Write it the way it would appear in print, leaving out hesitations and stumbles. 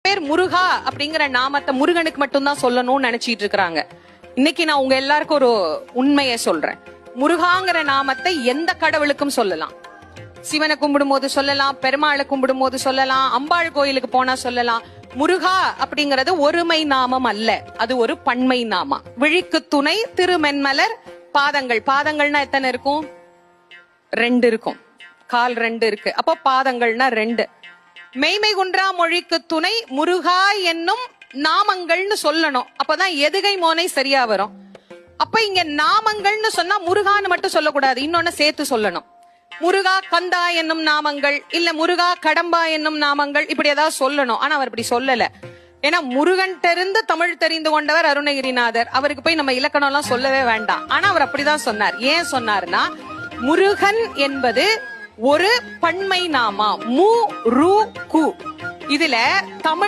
பேர் முருகா அப்படிங்கிற நாமத்தை முருகனுக்கு மட்டும்தான் சொல்லணும்னு நினைச்சிட்டு இருக்கிறாங்க. இன்னைக்கு நான் உங்க எல்லாருக்கும் ஒரு உண்மையை சொல்றேன். முருகாங்கிற நாமத்தை எந்த கடவுளுக்கும் சொல்லலாம். சிவனை கும்பிடும் போது சொல்லலாம், பெருமாளை கும்பிடும் போது சொல்லலாம், அம்பாள் கோயிலுக்கு போனா சொல்லலாம். முருகா அப்படிங்கறது ஒருமை நாமம் அல்ல, அது ஒரு பன்மை நாமம். விழிக்கு துணை திருமென்மலர் பாதங்கள். பாதங்கள்னா எத்தனை இருக்கும்? 2 இருக்கும். கால் 2 இருக்கு. அப்போ பாதங்கள்னா 2. மெய்மை குன்றா மொழிக்கு துணை முருகா என்னும் நாமங்கள்னு சொல்லணும். அப்பதான் எதுகை மோனை சரியா வரும். அப்ப இங்க நாமங்கள்னு சொன்னா முருகான்னு மட்டும் சொல்லக்கூடாது, இன்னொன்னு சேர்த்து சொல்லணும். முருகா கந்தா என்னும் நாமங்கள், இல்ல முருகா கடம்பா என்னும் நாமங்கள், இப்படி ஏதாவது சொல்லணும். ஆனா அவர் இப்படி சொல்லல. ஏன்னா முருகன் தெரிந்து தமிழ் தெரிந்து கொண்டவர் அருணகிரிநாதர். அவருக்கு போய் நம்ம இலக்கணம் எல்லாம் சொல்லவே வேண்டாம். ஆனா அவர் அப்படிதான் சொன்னார். ஏன் சொன்னார்னா, முருகன் என்பது ஒரு பன்மை நாமா. மு ரு கு. இதுல தமிழ்